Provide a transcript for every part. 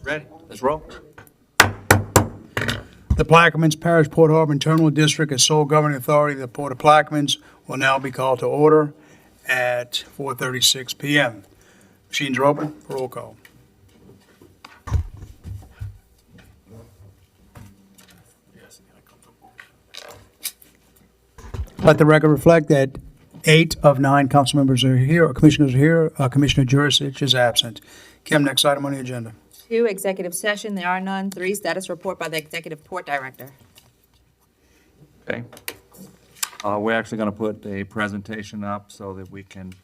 Ready? Let's roll. The Plaquemines Parish Port Harbor Internal District as sole governing authority of the Port of Plaquemines will now be called to order at 4:36 PM. Machines are open. Roll call. Let the record reflect that 8 of 9 council members are here, or commissioners are here. Commissioner Jurisic is absent. Kim, next item on the agenda. 2, executive session, there are none. 3, status report by the executive port director. Okay. We're actually going to put a presentation up so that we can.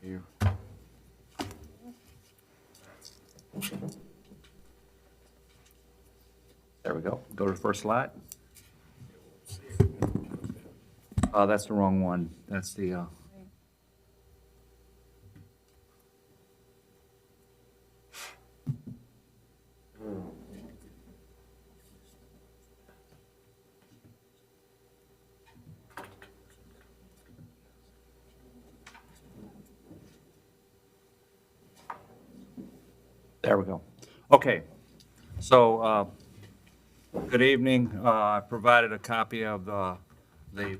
Here. There we go. Go to the first slide. That's the wrong one. That's the, there we go. Okay. So, good evening. I provided a copy of the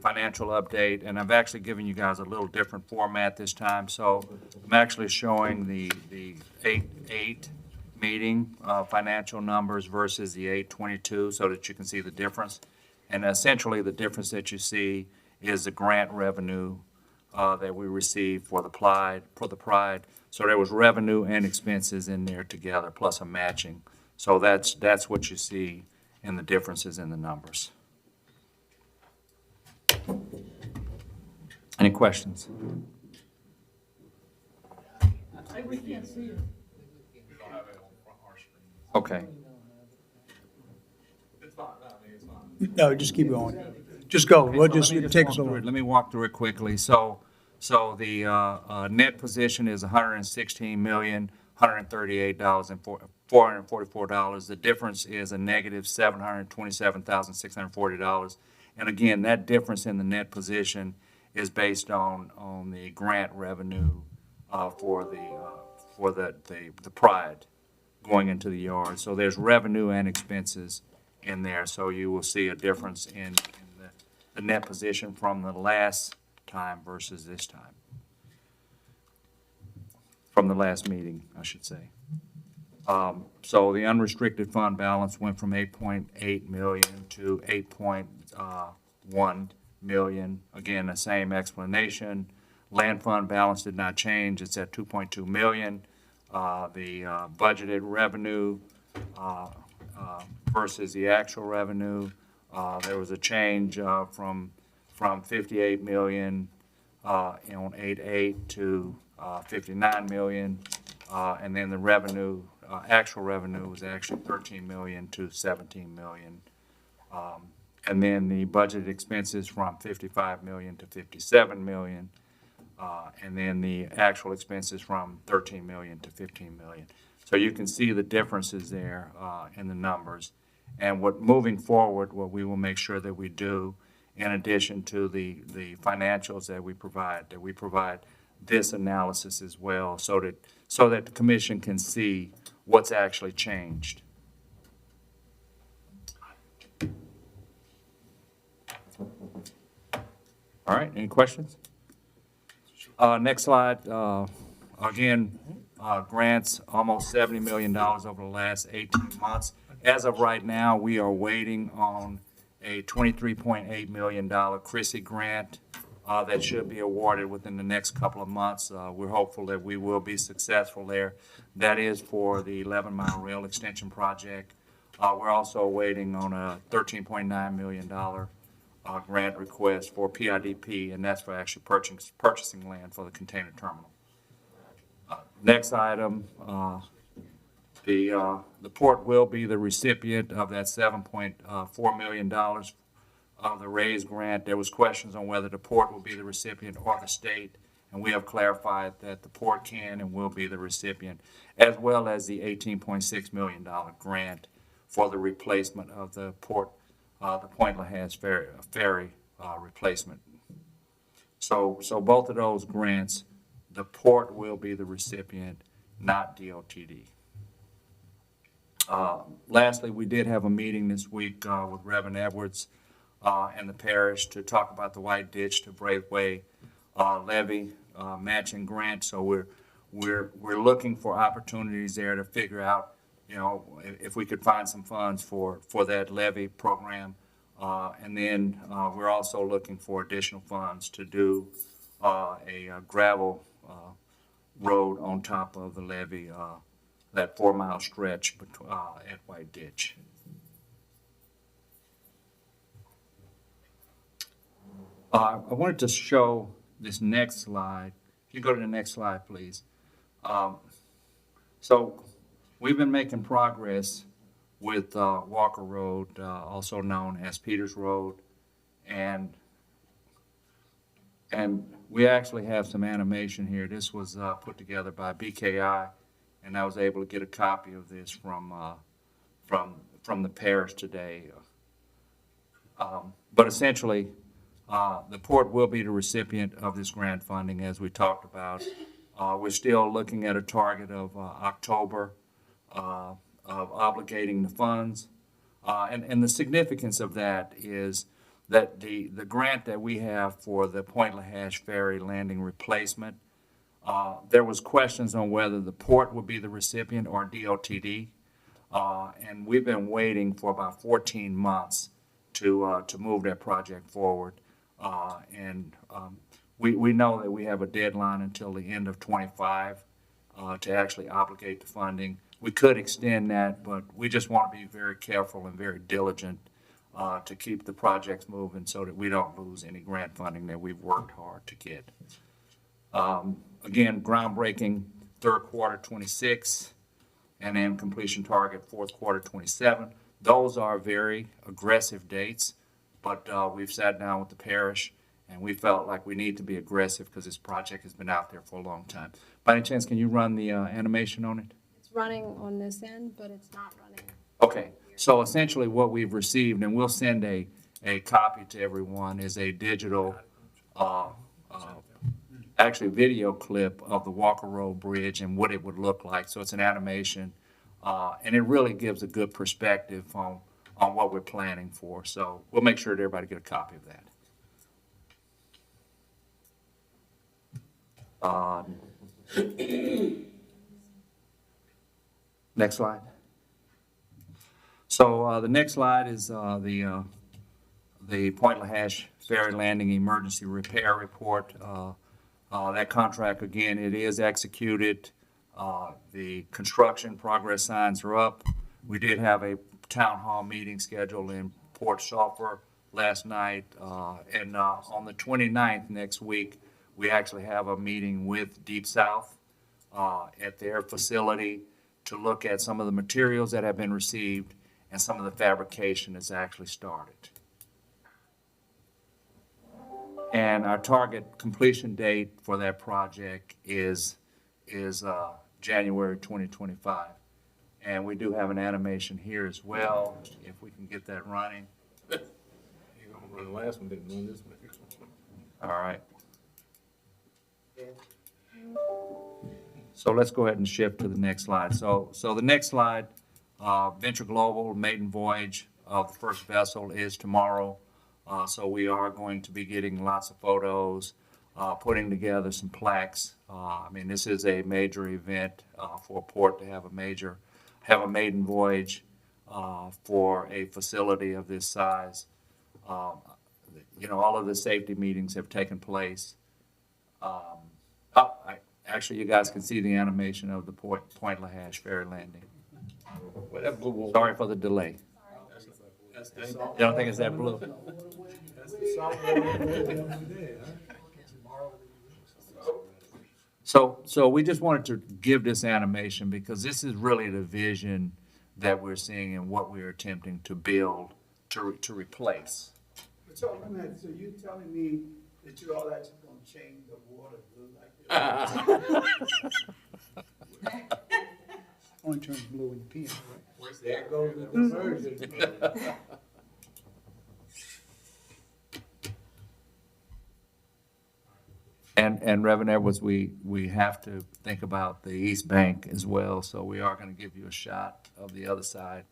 financial update, and I've actually given you guys a little different format this time. So I'm actually showing the 8/8 meeting financial numbers versus the 8/22 so that you can see the difference. And essentially, the difference that you see is the grant revenue that we received for the Pride. So there was revenue and expenses in there together, plus a matching. So that's what you see in the differences in the numbers. Any questions? Okay. No, just keep going. Just go. We'll just take us over. Let me walk through it quickly. So the net position is $116,138,444. The difference is a negative $727,640. And again, that difference in the net position is based on the grant revenue for the Pride going into the yard. So there's revenue and expenses in there. So you will see a difference in the net position from the last time versus this time. From the last meeting, I should say. So the unrestricted fund balance went from 8.8 million to 8.1 million. Again, the same explanation. Land fund balance did not change. It's at 2.2 million. The budgeted revenue versus the actual revenue, there was a change from 58 million on 8/8 to 59 million. And then the revenue, actual revenue was actually 13 million to 17 million. And then the budgeted expenses from 55 million to 57 million. And then the actual expenses from 13 million to 15 million. So you can see the differences there in the numbers. And moving forward, what we will make sure that we do, in addition to the financials that we provide this analysis as well, so that the commission can see what's actually changed. All right, any questions? Next slide. Again, grants, almost $70 million over the last 18 months. As of right now, we are waiting on a $23.8 million CRISI grant that should be awarded within the next couple of months. We're hopeful that we will be successful there. That is for the 11-mile rail extension project. We're also waiting on a $13.9 million grant request for PIDP, and that's for actually purchasing land for the container terminal. Next item, the port will be the recipient of that $7.4 million of the RAISE grant. There was questions on whether the port will be the recipient or the state, and we have clarified that the port can and will be the recipient, as well as the $18.6 million grant for the replacement of the port, the Point Lahans ferry replacement. So both of those grants, the port will be the recipient, not DOTD. Lastly, we did have a meeting this week with Reverend Edwards and the parish to talk about the White Ditch to Braithway levy matching grant. So we're looking for opportunities there to figure out, you know, if we could find some funds for that levy program. And then we're also looking for additional funds to do a gravel road on top of the levee, that 4-mile stretch at White Ditch. I wanted to show this next slide. If you go to the next slide, please. So we've been making progress with Walker Road, also known as Peters Road, and we actually have some animation here. This was put together by BKI, and I was able to get a copy of this from the parish today. But essentially, the port will be the recipient of this grant funding, as we talked about. We're still looking at a target of October of obligating the funds. And the significance of that is that the grant that we have for the Point Lahash Ferry landing replacement, there was questions on whether the port would be the recipient or DOTD. And we've been waiting for about 14 months to move that project forward. We know that we have a deadline until the end of '25 to actually obligate the funding. We could extend that, but we just want to be very careful and very diligent to keep the projects moving so that we don't lose any grant funding that we've worked hard to get. Again, groundbreaking third quarter '26, and then completion target fourth quarter '27. Those are very aggressive dates, but we've sat down with the parish and we felt like we need to be aggressive because this project has been out there for a long time. By any chance, can you run the animation on it? It's running on this end, but it's not running. Okay, so essentially what we've received, and we'll send a copy to everyone, is a digital, actually video clip of the Walker Road Bridge and what it would look like. So it's an animation, and it really gives a good perspective on what we're planning for. So we'll make sure that everybody get a copy of that. Next slide. So the next slide is the Point Lahash Ferry Landing Emergency Repair Report. That contract, again, it is executed. The construction progress signs are up. We did have a town hall meeting scheduled in Port Sulphur last night. And on the 29th next week, we actually have a meeting with Deep South at their facility to look at some of the materials that have been received and some of the fabrication that's actually started. And our target completion date for that project is January 2025. And we do have an animation here as well, if we can get that running. The last one didn't run this one. All right. So let's go ahead and shift to the next slide. So the next slide, Venture Global maiden voyage of the first vessel is tomorrow. So we are going to be getting lots of photos, putting together some plaques. I mean, this is a major event for a port to have a maiden voyage for a facility of this size. You know, all of the safety meetings have taken place. Actually, you guys can see the animation of the Point Lahash Ferry Landing. Well, that blue one. Sorry for the delay. That's the You salt. don't think it's that blue? That's the salt. So we just wanted to give this animation because this is really the vision that we're seeing and what we're attempting to build to replace. So you telling me that you all actually gonna change the water blue like this? Only turns blue in the pen, right? There goes the conversion. And Reverend Edwards, we have to think about the East Bank as well, so we are gonna give you a shot of the other side.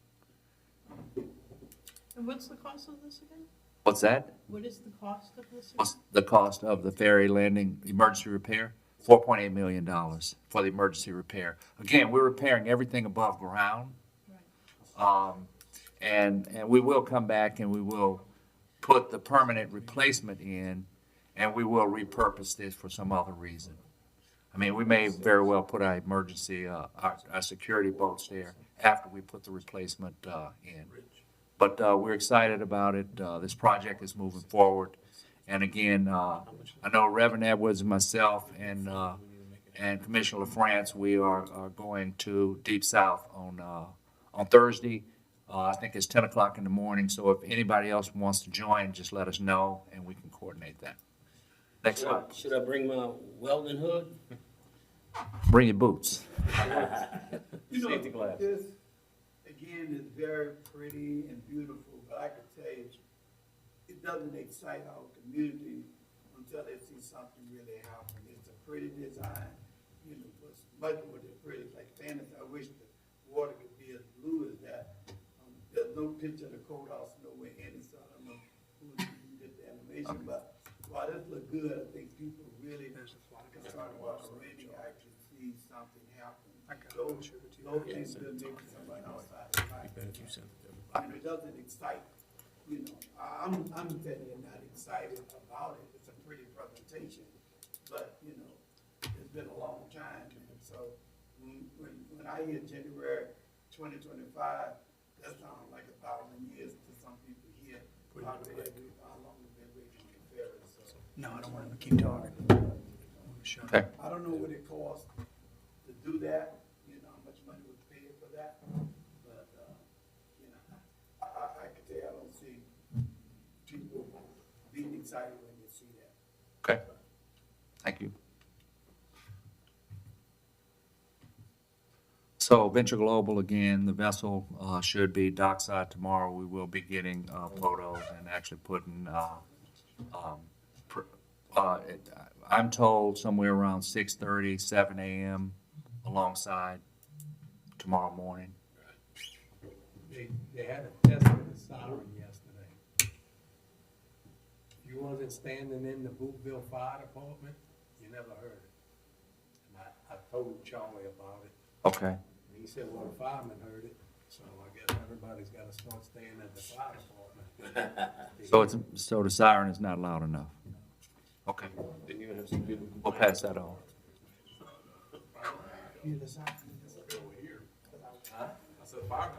And what's the cost of this again? What's that? What is the cost of this again? What's the cost of the ferry landing emergency repair? $4.8 million for the emergency repair. Again, we're repairing everything above ground. And we will come back and we will put the permanent replacement in, and we will repurpose this for some other reason. I mean, we may very well put our emergency, our security boats there after we put the replacement in. But we're excited about it. This project is moving forward. And again, I know Reverend Edwards and myself and Commissioner LaFrance, we are going to Deep South on Thursday. I think it's 10 o'clock in the morning, so if anybody else wants to join, just let us know and we can coordinate that. Next slide. Should I bring my welding hood? Bring your boots. Safety glass. This, again, is very pretty and beautiful, but I can tell you, it doesn't excite our community until they see something really happen. It's a pretty design, you know, but much more than pretty, it's like fantasy. I wish the water could be as blue as that. There's no picture of the courthouse nowhere in it, so I don't know who did the animation, but while this look good, I think people really concerned about already actually see something happen. Those things will make somebody outside. And it doesn't excite, you know, I'm telling you, not excited about it. It's a pretty presentation, but, you know, it's been a long time. And so when I hear January 2025, that sounds like 1,000 years to some people here. How long we've been waiting on the ferry, so. No, I don't want to keep talking. Okay. I don't know what it costs to do that, you know, how much money was paid for that, but, you know, I can tell you, I don't see people being excited when they see that. Okay. Thank you. So Venture Global, again, the vessel should be dockside tomorrow. We will be getting photos and actually putting, I'm told somewhere around 6:30, 7 a.m. alongside tomorrow morning. They had a test of the siren yesterday. If you wasn't standing in the Bootville Fire Department, you never heard it. And I told Charlie about it. Okay. And he said, well, the fireman heard it, so I guess everybody's gotta start staying at the fire department. So the siren is not loud enough? Okay. Then you have some people. We'll pass that on.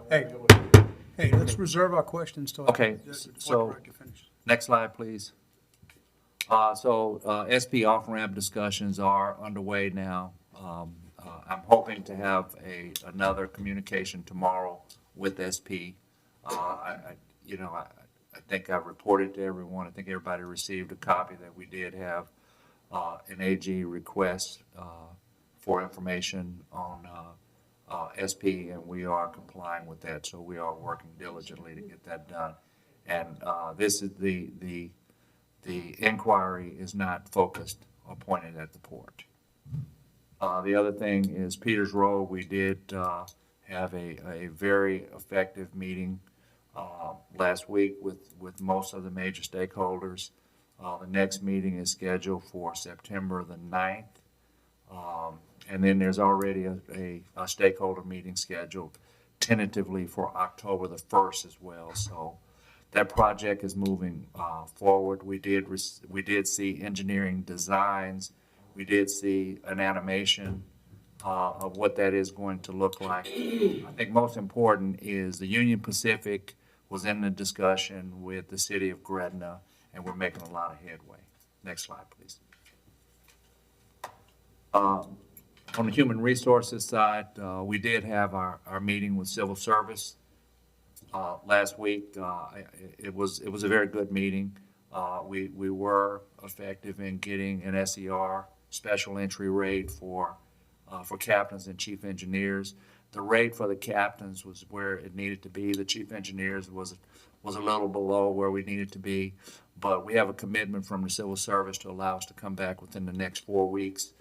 Hey, hey, let's reserve our questions till. Okay, the so- report director finishes. Next slide, please. SP off-ramp discussions are underway now. I'm hoping to have another communication tomorrow with SP. I think I've reported to everyone. I think everybody received a copy that we did have an AG request for information on SP, and we are complying with that. So we are working diligently to get that done. And this is the inquiry is not focused or pointed at the port. The other thing is Peters Road, we did have a very effective meeting last week with most of the major stakeholders. The next meeting is scheduled for September the 9th. And then there's already a stakeholder meeting scheduled tentatively for October the 1st as well. So that project is moving forward. We did see engineering designs. We did see an animation of what that is going to look like. I think most important is the Union Pacific was in the discussion with the city of Gretna, and we're making a lot of headway. Next slide, please. On the human resources side, we did have our meeting with civil service last week. It was a very good meeting. We were effective in getting an SER, special entry rate for captains and chief engineers. the rate for the captains was where it needed to be. The chief engineers was a little below where we needed to be. But we have a commitment from the civil service to allow us to come back within the next 4 weeks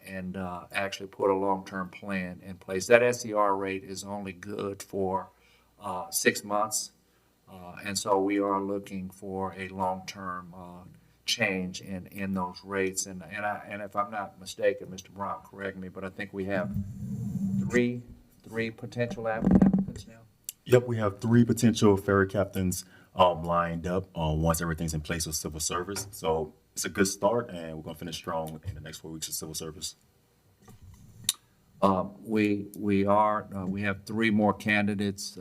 and actually put a long-term plan in place. That SCR rate is only good for 6 months. And so we are looking for a long-term change in those rates. And if I'm not mistaken, Mr. Brown, correct me, but I think we have three potential applicants now. Yep, we have 3 potential ferry captains lined up once everything's in place with civil service. So it's a good start, and we're going to finish strong in the next 4 weeks of civil service. We have 3 more candidates,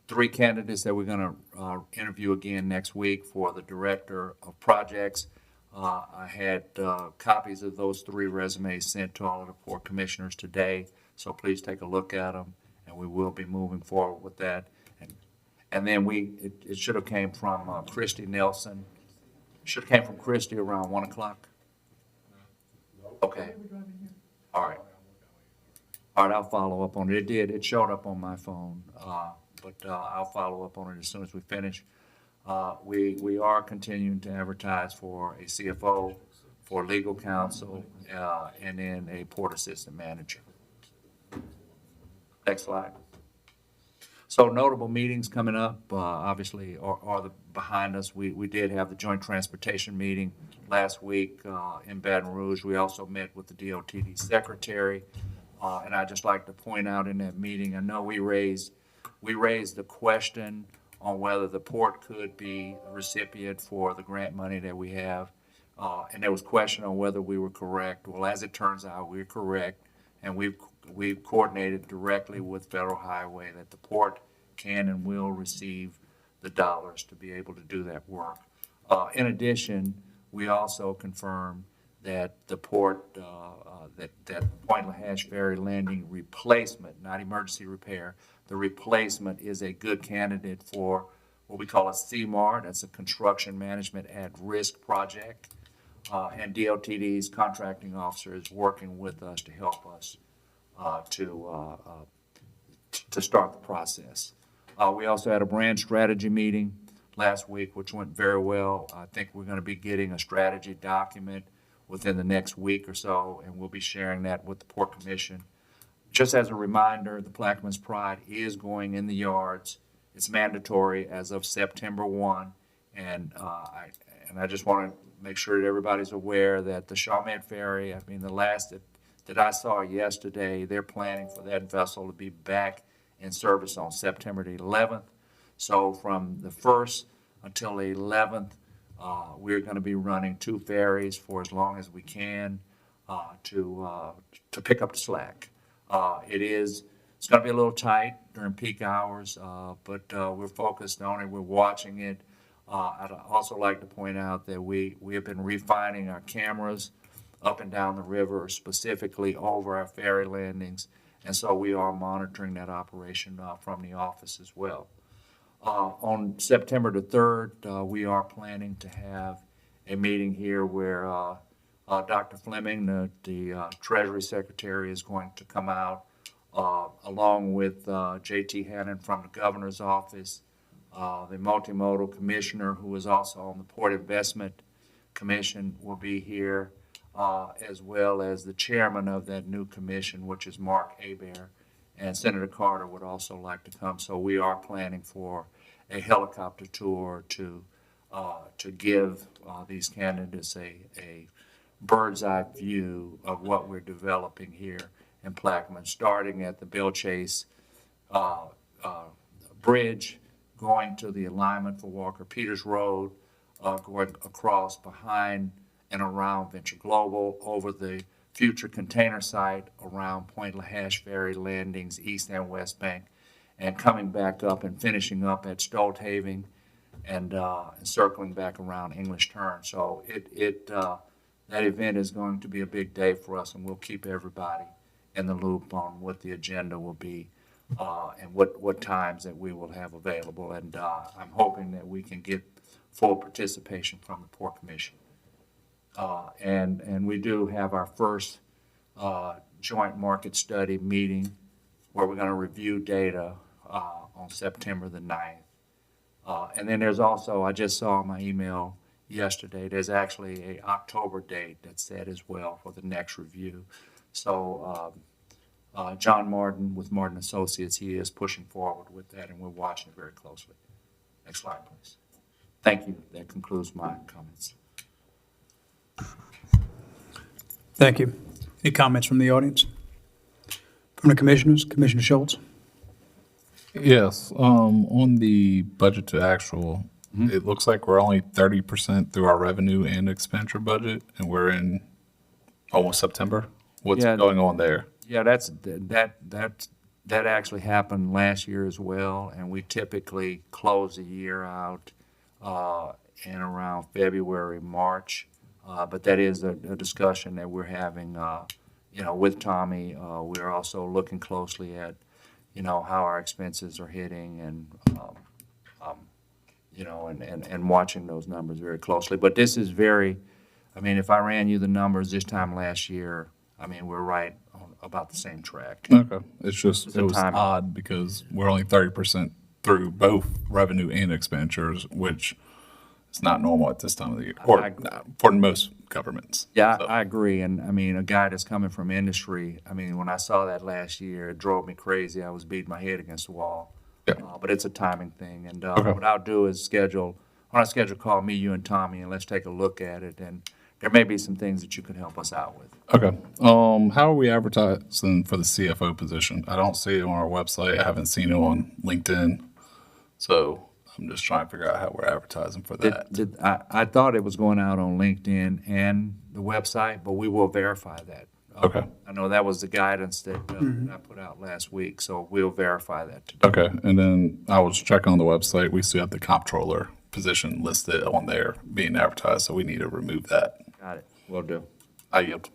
3 candidates that we're going to interview again next week for the director of projects. I had copies of those 3 resumes sent to all of the Port Commissioners today, so please take a look at them, and we will be moving forward with that. And then it should have came from Christy Nelson. Should have came from Christy around 1 o'clock. Okay. All right. All right, I'll follow up on it. It showed up on my phone, but I'll follow up on it as soon as we finish. We are continuing to advertise for a CFO, for legal counsel, and then a port assistant manager. Next slide. So notable meetings coming up, obviously, are behind us. We did have the joint transportation meeting last week in Baton Rouge. We also met with the DOTD secretary. And I'd just like to point out in that meeting, I know we raised the question on whether the port could be a recipient for the grant money that we have. And there was question on whether we were correct. Well, as it turns out, we're correct. And we've coordinated directly with Federal Highway that the port can and will receive the dollars to be able to do that work. In addition, we also confirmed that the port, that Point LaHash Ferry Landing replacement, not emergency repair, the replacement is a good candidate for what we call a CMAR. That's a construction management at risk project. And DOTD's contracting officer is working with us to help us to start the process. We also had a brand strategy meeting last week, which went very well. I think we're going to be getting a strategy document within the next week or so, and we'll be sharing that with the Port Commission. Just as a reminder, the Plaquemines Pride is going in the yards. It's mandatory as of September 1, and I just want to make sure that everybody's aware that the Chalmette Ferry, I mean, the last that I saw yesterday, they're planning for that vessel to be back in service on September the 11th. So from the 1st until the 11th, we're going to be running 2 ferries for as long as we can to pick up the slack. It's going to be a little tight during peak hours, but we're focused on it. We're watching it. I'd also like to point out that we have been refining our cameras up and down the river, specifically over our ferry landings, and so we are monitoring that operation from the office as well. On September the 3rd, we are planning to have a meeting here where Dr. Fleming, the Treasury Secretary, is going to come out, along with J.T. Hannon from the Governor's Office, the Multimodal Commissioner, who is also on the Port Investment Commission, will be here, as well as the chairman of that new commission, which is Mark Hebert, and Senator Carter would also like to come. So we are planning for a helicopter tour to give these candidates a bird's eye view of what we're developing here in Plaquemines, starting at the Belle Chase Bridge, going to the alignment for Walker Peters Road, going across behind and around Venture Global, over the future container site around Point LaHash Ferry Landings, East and West Bank, and coming back up and finishing up at Stolthaven and circling back around English Turn. So that event is going to be a big day for us, and we'll keep everybody in the loop on what the agenda will be and what times that we will have available. And I'm hoping that we can get full participation from the Port Commission. And we do have our first joint market study meeting where we're gonna review data, on September the 9th. And then there's also, I just saw in my email yesterday, there's actually a October date that's set as well for the next review. So, John Martin with Martin Associates, he is pushing forward with that, and we're watching it very closely. Next slide, please. Thank you. That concludes my comments. Thank you. Any comments from the audience? From the commissioners? Commissioner Schultz? Yes, on the budget to actual, it looks like we're only 30% through our revenue and expenditure budget, and we're in almost September. What's Yeah. going on there? Yeah, that actually happened last year as well, and we typically close the year out in around February, March. But that is a discussion that we're having, with Tommy. We're also looking closely at, how our expenses are hitting and, and watching those numbers very closely. But this is if I ran you the numbers this time last year, we're right on about the same track. Okay, it's just, It's it a was timing. odd because we're only 30% through both revenue and expenditures, which is not normal at this time of the year, or I- for most governments. Yeah, So- I agree. And a guy that's coming from industry, when I saw that last year, it drove me crazy. I was beating my head against the wall. Yeah. But it's a timing thing. And Okay. what I'll do is call me, you, and Tommy, and let's take a look at it. And there may be some things that you can help us out with. Okay. How are we advertising for the CFO position? I don't see it on our website. I haven't seen it on LinkedIn. So I'm just trying to figure out how we're advertising for that. I thought it was going out on LinkedIn and the website, but we will verify that. Okay. I know that was the guidance that I put out last week, so we'll verify that today. Okay. And then I was checking on the website. We still have the comptroller position listed on there being advertised, so we need to remove that. Got it. Will do. I yield.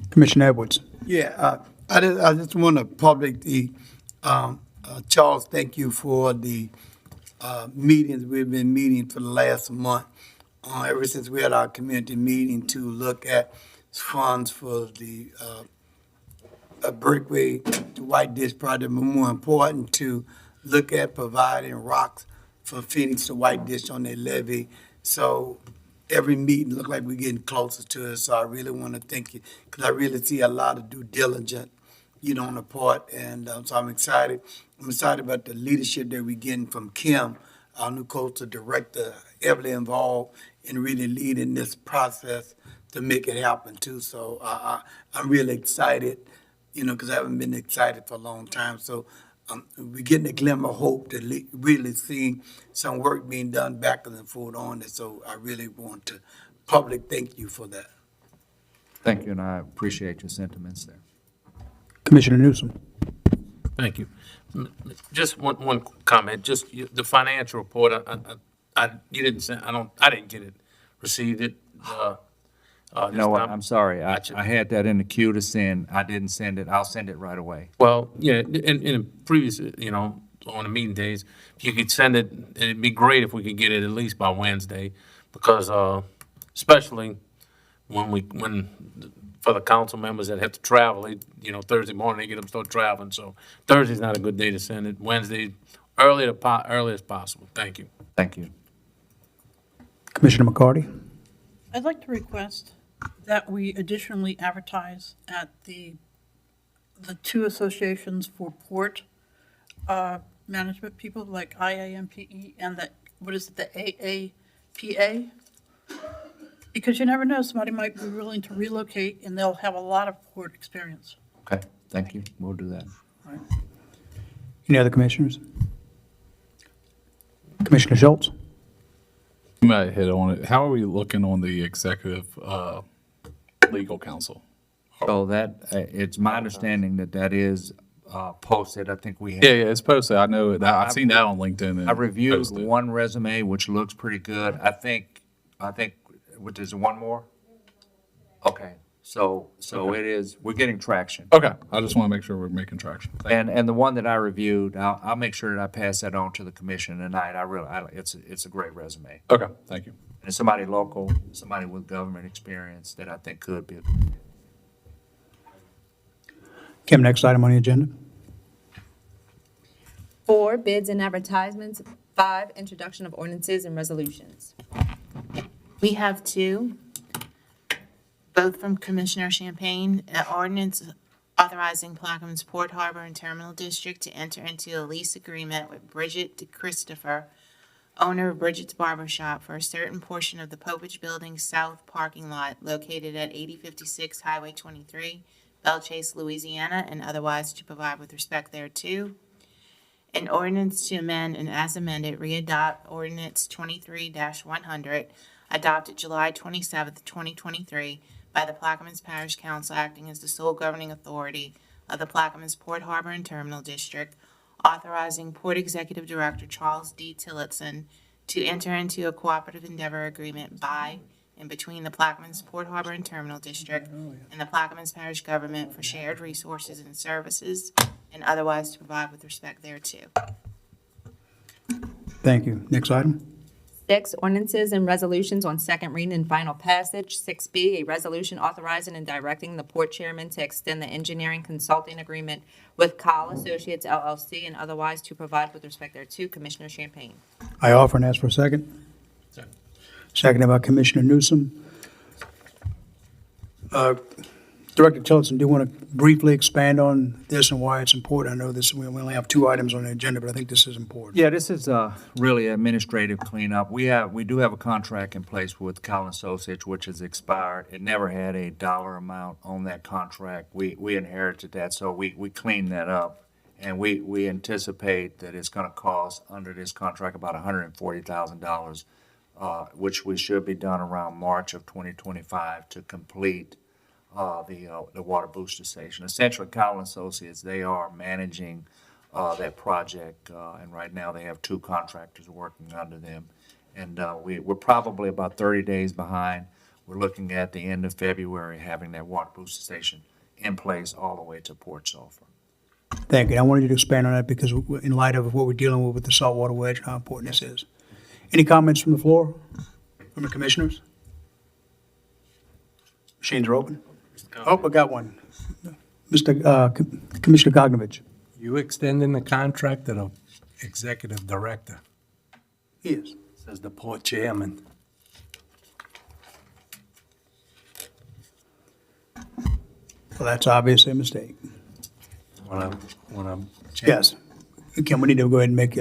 Commissioner Edwards? Yeah, I just want to publicly, Charles, thank you for the meetings we've been meeting for the last month. Ever since we had our community meeting to look at funds for the Brickway to White Ditch project, but more important to look at providing rocks for Phoenix to White Ditch on their levee. So every meeting look like we're getting closer to it. So I really want to thank you because I really see a lot of due diligence, on the part. And so I'm excited. I'm excited about the leadership that we're getting from Kim, our new coastal director, heavily involved in really leading this process to make it happen too. So I'm really excited, because I haven't been excited for a long time. So we're getting a glimmer of hope to really see some work being done backwards and forward on it. So I really want to public thank you for that. Thank you, and I appreciate your sentiments there. Commissioner Newsom? Thank you. Just one comment, just the financial report, you didn't send, I didn't get it, received it, this No, time. I'm sorry. Gotcha. I had that in the queue to send. I didn't send it. I'll send it right away. Well, yeah, in previous, on the meeting days, if you could send it, it'd be great if we could get it at least by Wednesday, because, especially when for the council members that have to travel, Thursday morning, they get them start traveling, so Thursday's not a good day to send it. Wednesday, early as possible. Thank you. Thank you. Commissioner McCarty? I'd like to request that we additionally advertise at the two associations for port management people, like IAMPE and the AAPA? Because you never know, somebody might be willing to relocate and they'll have a lot of port experience. Okay, thank you. We'll do that. Any other commissioners? Commissioner Schultz? You might hit on it. How are we looking on the executive legal counsel? So that, it's my understanding that is posted. I think we have. Yeah, it's posted. I know that. I've seen that on LinkedIn. And I reviewed posted. one resume, which looks pretty good. I think, what, is there one more? Okay, so it is, we're getting traction. Okay, I just want to make sure we're making traction. And the one that I reviewed, I'll make sure that I pass that on to the commission tonight. It's a great resume. Okay, thank you. And somebody local, somebody with government experience that I think could be. Kim, next item on the agenda. 4, bids and advertisements. 5, introduction of ordinances and resolutions. We have two, both from Commissioner Champagne, an ordinance authorizing Plaquemines Port Harbor and Terminal District to enter into a lease agreement with Bridget DeChristopher, owner of Bridget's Barber Shop, for a certain portion of the Popage Building South parking lot located at 8056 Highway 23, Bellchase, Louisiana, and otherwise to provide with respect thereto. An ordinance to amend and as amended readopt ordinance 23-100, adopted July 27th, 2023, by the Plaquemines Parish Council acting as the sole governing authority of the Plaquemines Port Harbor and Terminal District, authorizing Port Executive Director Charles D. Tillotson to enter into a cooperative endeavor agreement by and between the Plaquemines Port Harbor and Terminal District and the Plaquemines Parish Government for shared resources and services, and otherwise to provide with respect thereto. Thank you. Next item. 6, ordinances and resolutions on second reading and final passage. 6B, a resolution authorizing and directing the port chairman to extend the engineering consulting agreement with Kyle Associates LLC and otherwise to provide with respect thereto. Commissioner Champagne. I offer and ask for a second. Seconded by Commissioner Newsom. Director Tillotson, do you want to briefly expand on this and why it's important? I know this, we only have 2 items on the agenda, but I think this is important. Yeah, this is really administrative cleanup. We do have a contract in place with Collins Associates, which has expired. It never had a dollar amount on that contract. We inherited that, so we cleaned that up. And we anticipate that it's going to cost, under this contract, about $140,000, which we should be done around March of 2025 to complete the water booster station. Essentially, Collins Associates, they are managing that project, and right now they have 2 contractors working under them. And we're probably about 30 days behind. We're looking at the end of February having that water booster station in place all the way to Port Sulphur. Thank you. I wanted you to expand on that because in light of what we're dealing with the saltwater wedge and how important this is. Any comments from the floor, from the commissioners? Machines are open. Oh, I got one. Commissioner Kognovich. You extending the contract to the executive director, Yes. says the port chairman. Well, that's obviously a mistake. When I'm. Yes. Kim, we need to go ahead and make,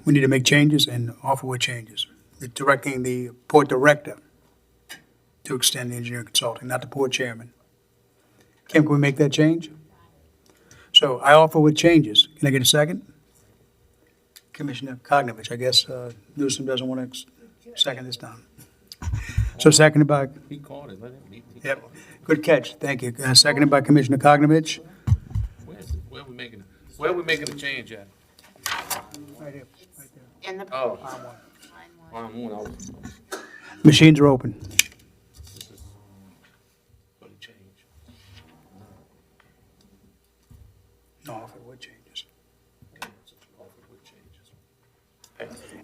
we need to make changes and offer what changes. Directing the port director to extend the engineering consulting, not the port chairman. Kim, can we make that change? So I offer with changes. Can I get a second? Commissioner Kognovich, I guess Newsom doesn't want to second this time. So seconded by, He called it, let him be. yep, good catch, thank you. Seconded by Commissioner Kognovich. Where are we making the change at? Right here. In the Oh. line one. Machines are open. For the change. No, offer with changes.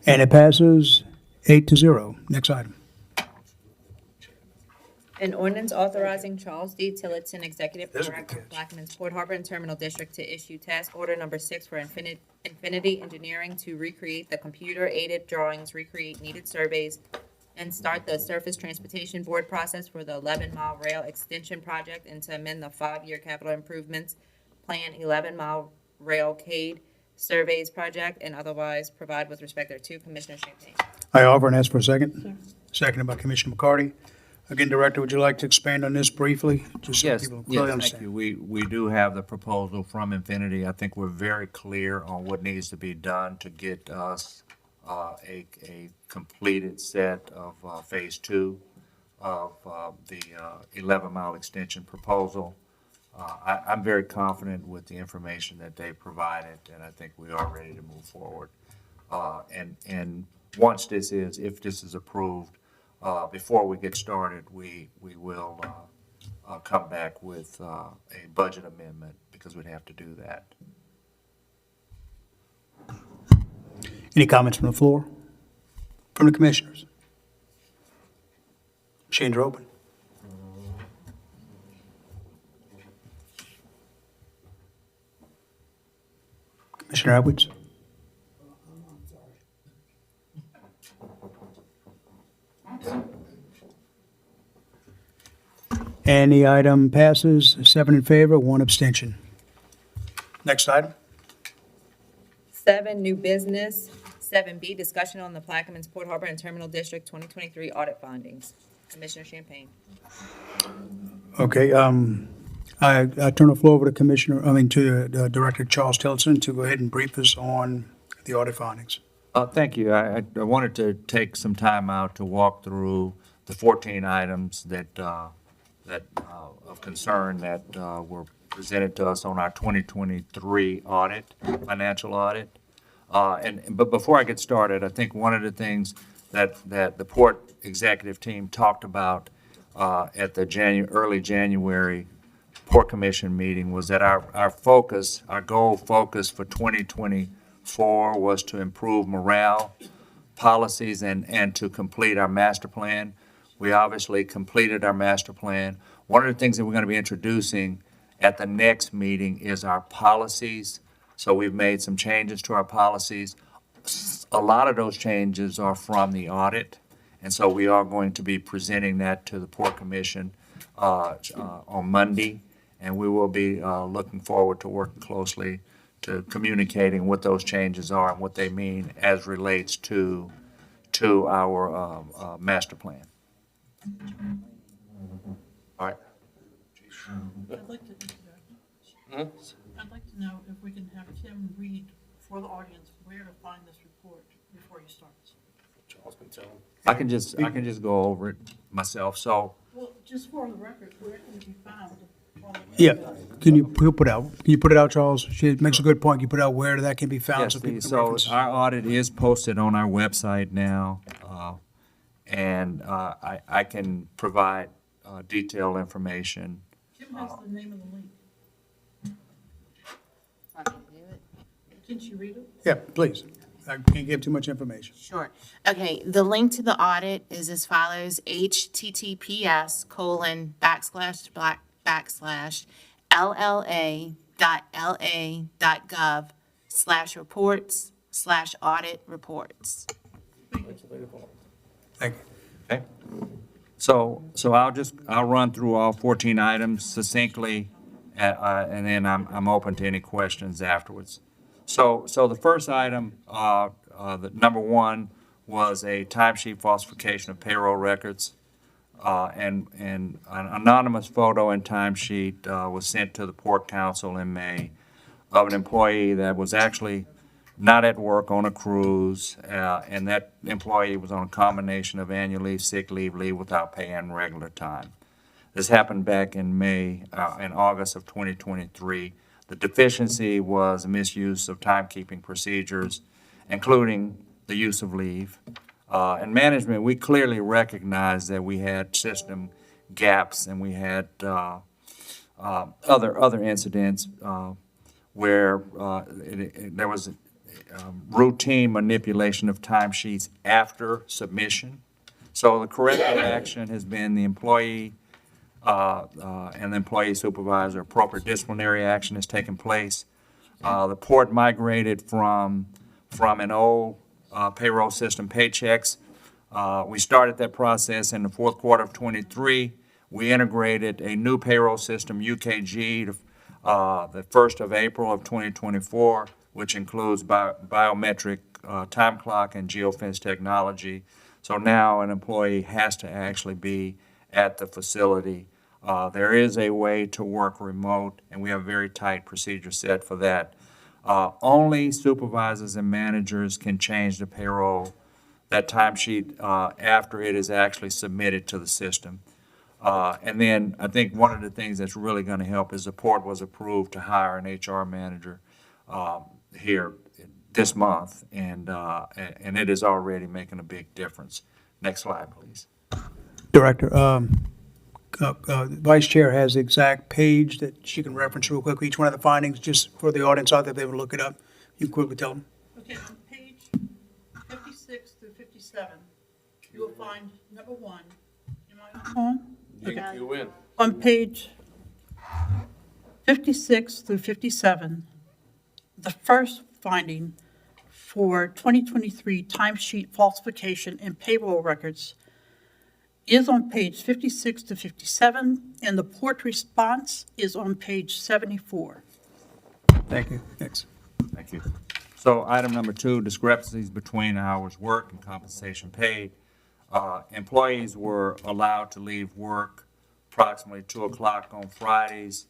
And it passes 8-0. Next item. An ordinance authorizing Charles D. Tillotson, Executive Those are Director good of Plaquemines Port Harbor and Terminal District, to issue task order number 6 for Infinity Engineering to recreate the computer-aided drawings, recreate needed surveys, and start the Surface Transportation Board process for the 11-mile rail extension project, and to amend the 5-year capital improvements plan 11-mile railcade surveys project, and otherwise provide with respect thereto. Commissioner Champagne. I offer and ask for a second. Seconded by Commissioner McCarty. Again, Director, would you like to expand on this briefly? Just so Yes, people clearly yes, understand. thank you. We do have the proposal from Infinity. I think we're very clear on what needs to be done to get us a completed set of Phase 2 of the 11-mile extension proposal. I'm very confident with the information that they provided, and I think we are ready to move forward. And once if this is approved, before we get started, we will come back with a budget amendment, because we'd have to do that. Any comments from the floor? From the commissioners? Machines are open. Commissioner Edwards? And the item passes, 7 in favor, 1 abstention. Next item. 7, new business. 7B, discussion on the Plaquemines Port Harbor and Terminal District 2023 audit findings. Commissioner Champagne. Okay, I turn the floor over to to Director Charles Tillotson to go ahead and brief us on the audit findings. Thank you. I wanted to take some time out to walk through the 14 items that of concern that were presented to us on our 2023 audit, financial audit. But before I get started, I think one of the things that the Port executive team talked about at the early January Port Commission meeting was that our goal focus for 2024 was to improve morale, policies, and to complete our master plan. We obviously completed our master plan. One of the things that we're going to be introducing at the next meeting is our policies. So we've made some changes to our policies. A lot of those changes are from the audit, and so we are going to be presenting that to the Port Commission on Monday, and we will be looking forward to working closely to communicating what those changes are and what they mean as relates to our master plan. All right. I'd like to interject. I'd like to know if we can have Tim read for the audience where to find this report before he starts. Charles can tell him. I can just go over it myself. So Well, just for the record, where can it be found? on the Yeah, website? can you put it out, Charles? She makes a good point. Can you put out where that can be found? yes, so people can so reference it? our audit is posted on our website now, and I can provide detailed information. Tim has the name of the link. Can she read it? Yeah, please. I can't give too much information. Sure. Okay, the link to the audit is as follows: https://lla.la.gov/reports/audit reports. Thank you. Okay. So I'll run through all 14 items succinctly, and then I'm open to any questions afterwards. So the first item, the number 1, was a timesheet falsification of payroll records. And an anonymous photo and timesheet was sent to the Port Council in May of an employee that was actually not at work on a cruise, and that employee was on a combination of annual leave, sick leave, leave without pay, and regular time. This happened back in August of 2023. The deficiency was misuse of timekeeping procedures, including the use of leave. In management, we clearly recognized that we had system gaps, and we had other incidents where there was routine manipulation of timesheets after submission. So the corrective action has been the employee and the employee supervisor, appropriate disciplinary action has taken place. The Port migrated from an old payroll system, Paychex. We started that process in the fourth quarter of '23. We integrated a new payroll system, UKG, the 1st of April of 2024, which includes biometric time clock and geofence technology. So now an employee has to actually be at the facility. There is a way to work remote, and we have a very tight procedure set for that. Only supervisors and managers can change the payroll, that timesheet, after it is actually submitted to the system. And then I think one of the things that's really going to help is the Port was approved to hire an HR manager here this month, and it is already making a big difference. Next slide, please. Director, Vice Chair has the exact page that she can reference real quickly, each one of the findings, just for the audience out there, if they would look it up. You can quickly tell them. Okay, on page 56 through 57, you will find number 1. Am I on? You win. On page 56 through 57, the first finding for 2023 timesheet falsification in payroll records is on page 56 to 57, and the port response is on page 74. Thank you. Next. Thank you. So item number 2, discrepancies between hours worked and compensation paid. Employees were allowed to leave work approximately 2 o'clock on Fridays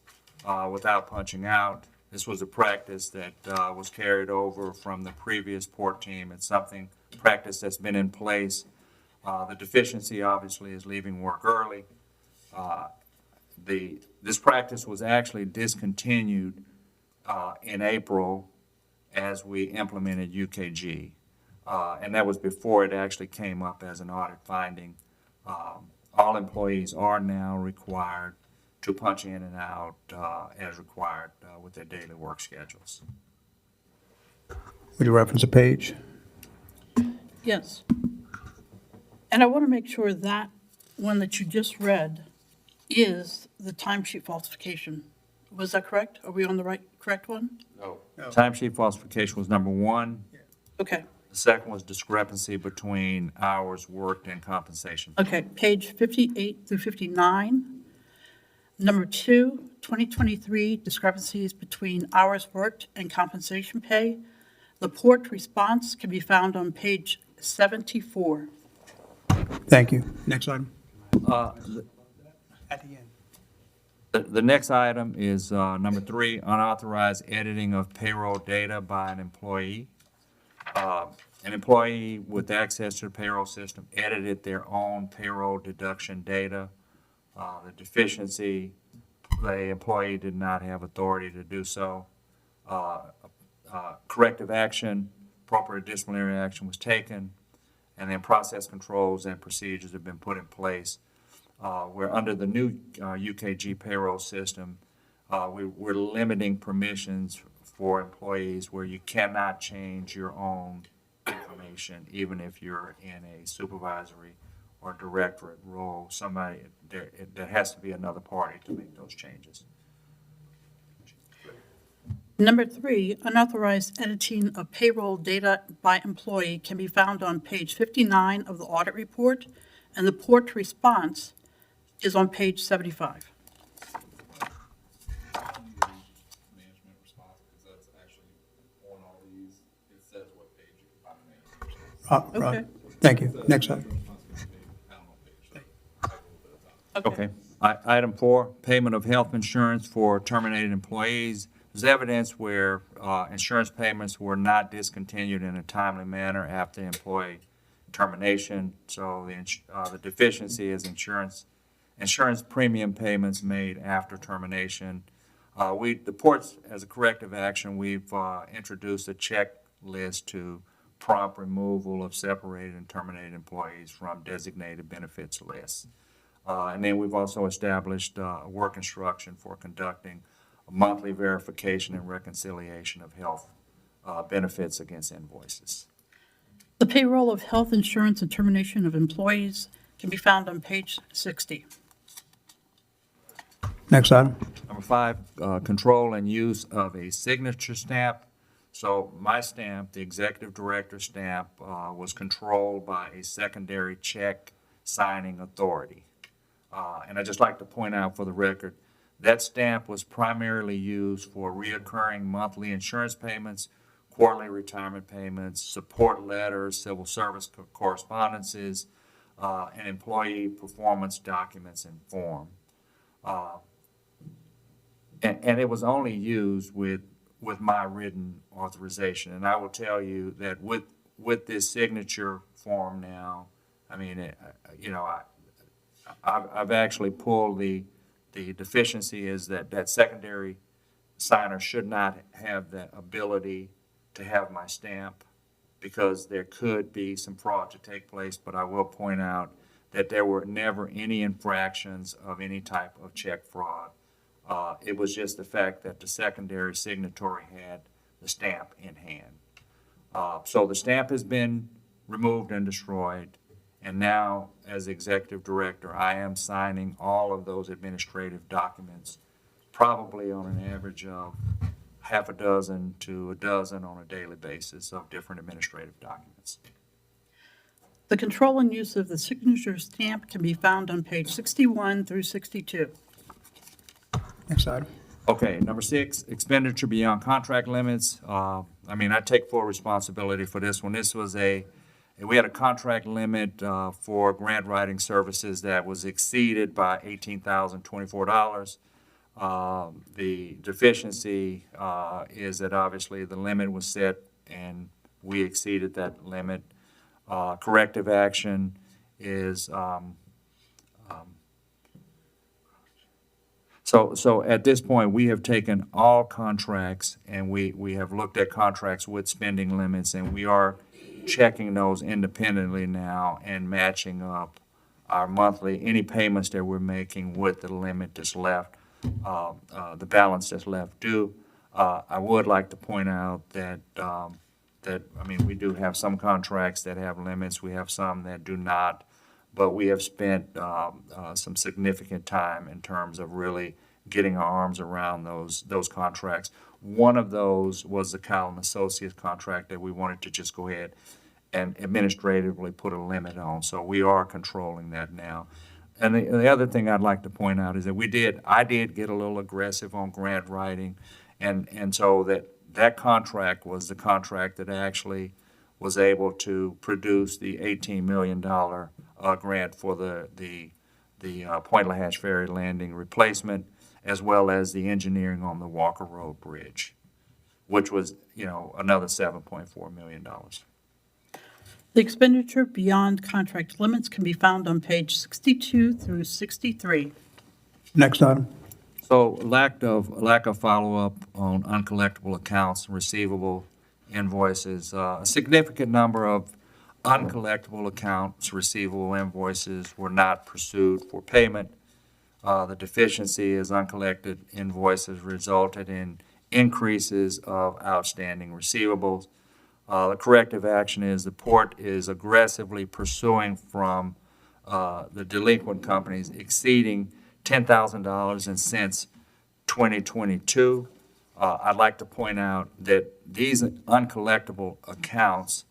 without punching out. This was a practice that was carried over from the previous port team. It's practice that's been in place. The deficiency obviously is leaving work early. This practice was actually discontinued in April as we implemented UKG. And that was before it actually came up as an audit finding. All employees are now required to punch in and out as required with their daily work schedules. Would you reference a page? Yes. And I want to make sure that one that you just read is the timesheet falsification. Was that correct? Are we on the correct one? No. Timesheet falsification was number 1. Okay. The second was discrepancy between hours worked and compensation. Okay, page 58 through 59. Number 2, 2023 discrepancies between hours worked and compensation pay. The port response can be found on page 74. Thank you. Next item. At the end. The next item is number 3, unauthorized editing of payroll data by an employee. An employee with access to the payroll system edited their own payroll deduction data. The deficiency, the employee did not have authority to do so. Corrective action, appropriate disciplinary action was taken, and then process controls and procedures have been put in place. We're under the new UKG payroll system. We're limiting permissions for employees where you cannot change your own information, even if you're in a supervisory or directorate role. There has to be another party to make those changes. Number 3, unauthorized editing of payroll data by employee can be found on page 59 of the audit report, and the port response is on page 75. Management response, because that's actually on all these, it says what page by name. Okay. Thank you. Next item. Okay. Item 4, payment of health insurance for terminated employees. There's evidence where insurance payments were not discontinued in a timely manner after employee termination. So the deficiency is insurance premium payments made after termination. The ports, as a corrective action, we've introduced a checklist to prompt removal of separated and terminated employees from designated benefits lists. And then we've also established a work instruction for conducting a monthly verification and reconciliation of health benefits against invoices. The payroll of health insurance and termination of employees can be found on page 60. Next item. Number 5, control and use of a signature stamp. So my stamp, the executive director stamp, was controlled by a secondary check signing authority. And I'd just like to point out for the record, that stamp was primarily used for reoccurring monthly insurance payments, quarterly retirement payments, support letters, civil service correspondences, and employee performance documents and form. And it was only used with my written authorization. And I will tell you that with this signature form now, I mean, I've actually pulled the deficiency is that secondary signer should not have the ability to have my stamp because there could be some fraud to take place, but I will point out that there were never any infractions of any type of check fraud. It was just the fact that the secondary signatory had the stamp in hand. So the stamp has been removed and destroyed. And now, as executive director, I am signing all of those administrative documents, probably on an average of half a dozen to a dozen on a daily basis of different administrative documents. The control and use of the signature stamp can be found on page 61 through 62. Next item. Okay, number 6, expenditure beyond contract limits. I take full responsibility for this one. We had a contract limit for grant writing services that was exceeded by $18,024. The deficiency is that obviously the limit was set and we exceeded that limit. Corrective action is, so at this point, we have taken all contracts and we have looked at contracts with spending limits, and we are checking those independently now and matching up our monthly, any payments that we're making with the limit that's left, the balance that's left due. I would like to point out that, we do have some contracts that have limits, we have some that do not, but we have spent some significant time in terms of really getting our arms around those contracts. One of those was the Cowell and Associates contract that we wanted to just go ahead and administratively put a limit on, so we are controlling that now. And the other thing I'd like to point out is that I did get a little aggressive on grant writing, and so that contract was the contract that actually was able to produce the $18 million grant for the Point LaHatch Ferry Landing replacement, as well as the engineering on the Walker Road Bridge, which was, another $7.4 million. The expenditure beyond contract limits can be found on page 62 through 63. Next item. So lack of follow-up on uncollectible accounts, receivable invoices, a significant number of uncollectible accounts, receivable invoices were not pursued for payment. The deficiency is uncollected invoices resulted in increases of outstanding receivables. The corrective action is the port is aggressively pursuing from the delinquent companies exceeding $10,000 and since 2022. I'd like to point out that these uncollectible accounts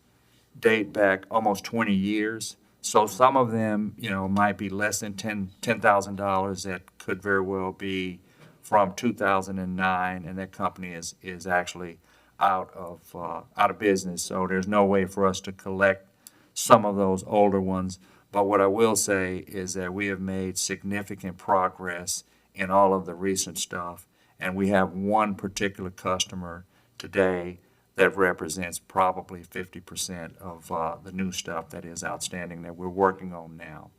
date back almost 20 years. So some of them, might be less than $10,000 that could very well be from 2009, and that company is actually out of business. So there's no way for us to collect some of those older ones. But what I will say is that we have made significant progress in all of the recent stuff, and we have one particular customer today that represents probably 50% of the new stuff that is outstanding that we're working on now.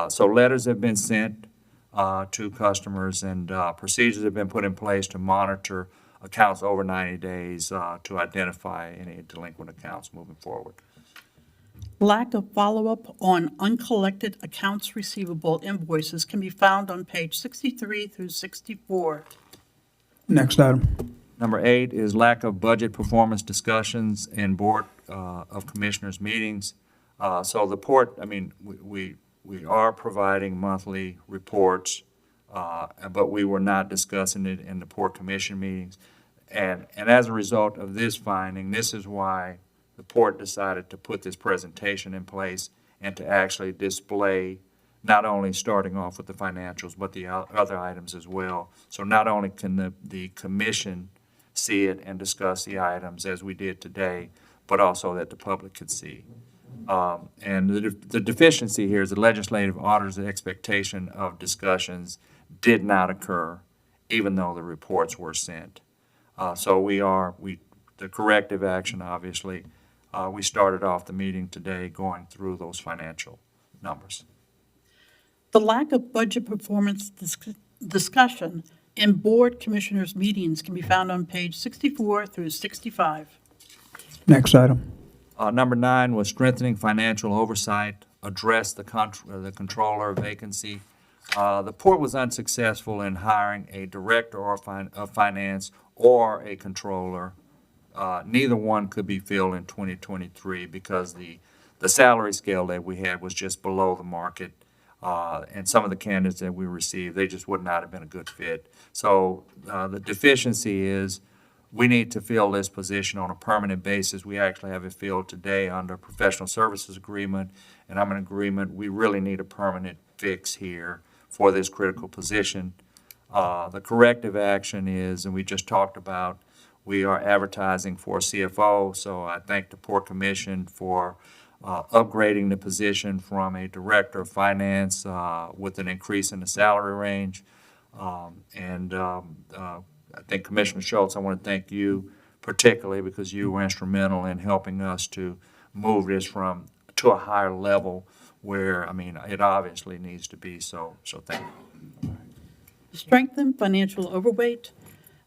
So letters have been sent to customers, and procedures have been put in place to monitor accounts over 90 days to identify any delinquent accounts moving forward. Lack of follow-up on uncollected accounts receivable invoices can be found on page 63 through 64. Next item. Number 8 is lack of budget performance discussions in Board of Commissioners meetings. So the port, we are providing monthly reports, but we were not discussing it in the Port Commission meetings. And as a result of this finding, this is why the port decided to put this presentation in place and to actually display not only starting off with the financials, but the other items as well. So not only can the commission see it and discuss the items as we did today, but also that the public could see. And the deficiency here is the legislative auditor's expectation of discussions did not occur, even though the reports were sent. So the corrective action, obviously, we started off the meeting today going through those financial numbers. The lack of budget performance discussion in Board Commissioners meetings can be found on page 64 through 65. Next item. Number 9 was strengthening financial oversight, address the controller vacancy. The port was unsuccessful in hiring a director of finance or a controller. Neither one could be filled in 2023 because the salary scale that we had was just below the market. And some of the candidates that we received, they just would not have been a good fit. So the deficiency is we need to fill this position on a permanent basis. We actually have it filled today under professional services agreement, and I'm in agreement, we really need a permanent fix here for this critical position. The corrective action is, and we just talked about, we are advertising for a CFO, so I thank the Port Commission for upgrading the position from a director of finance with an increase in the salary range. I think Commissioner Schultz, I want to thank you particularly because you were instrumental in helping us to move this to a higher level where, I mean, it obviously needs to be, so thank you. Strengthen financial overweight.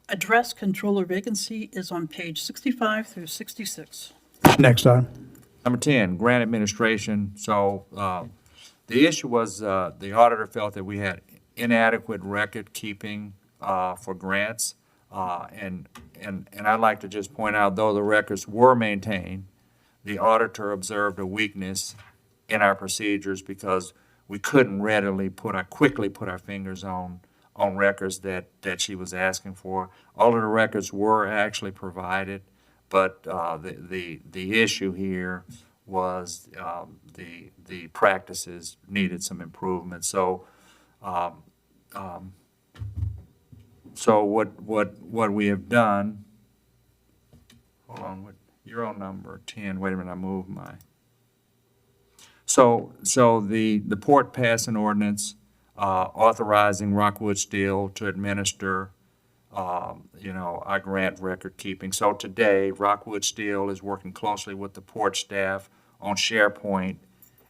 Address controller vacancy is on page 65 through 66. Next item. Number 10, grant administration. So the issue was the auditor felt that we had inadequate record keeping for grants. And I'd like to just point out, though the records were maintained, the auditor observed a weakness in our procedures because we couldn't quickly put our fingers on records that she was asking for. All of the records were actually provided, but the issue here was the practices needed some improvement. So what we have done, hold on, you're on number 10, wait a minute, I moved my. So the port passed an ordinance authorizing Rockwood Steel to administer, our grant record keeping. So today, Rockwood Steel is working closely with the port staff on SharePoint,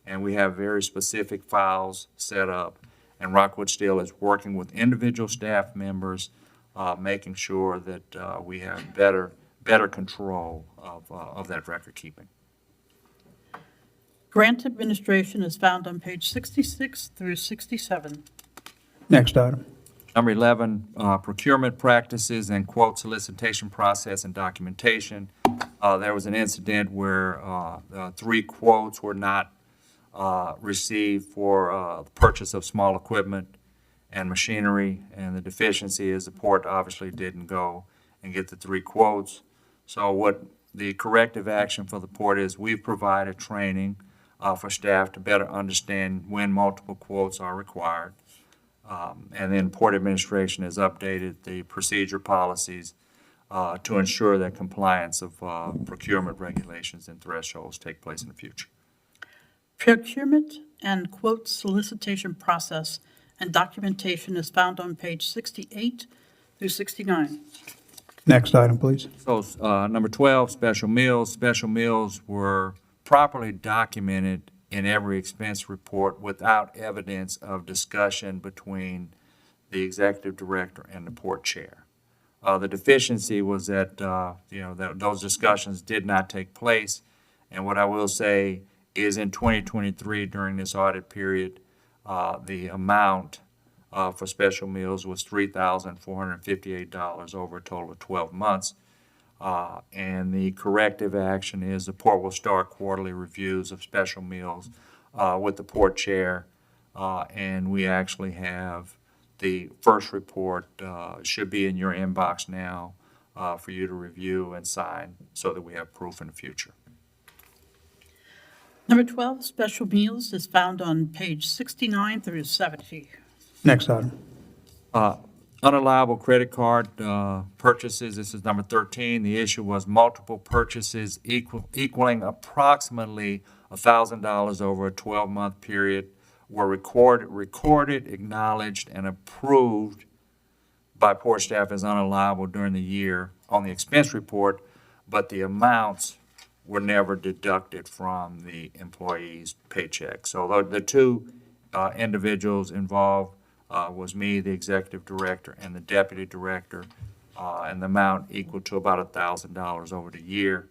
and we have very specific files set up. And Rockwood Steel is working with individual staff members, making sure that we have better control of that record keeping. Grant administration is found on page 66 through 67. Next item. Number 11, procurement practices and quote solicitation process and documentation. There was an incident where 3 quotes were not received for the purchase of small equipment and machinery, and the deficiency is the port obviously didn't go and get the 3 quotes. So what the corrective action for the port is, we've provided training for staff to better understand when multiple quotes are required. And then Port Administration has updated the procedure policies to ensure that compliance of procurement regulations and thresholds take place in the future. Procurement and quote solicitation process and documentation is found on page 68 through 69. Next item, please. So number 12, special meals. Special meals were properly documented in every expense report without evidence of discussion between the executive director and the port chair. The deficiency was that, that those discussions did not take place. And what I will say is in 2023, during this audit period, the amount for special meals was $3,458 over a total of 12 months. And the corrective action is the port will start quarterly reviews of special meals with the port chair. And we actually have the first report, should be in your inbox now for you to review and sign so that we have proof in the future. Number 12, special meals is found on page 69 through 70. Next item. Unallowable credit card purchases, this is number 13. The issue was multiple purchases equaling approximately $1,000 over a 12-month period were recorded, acknowledged, and approved by port staff as unallowable during the year on the expense report, but the amounts were never deducted from the employee's paycheck. So the 2 individuals involved was me, the executive director, and the deputy director, and the amount equal to about $1,000 over the year.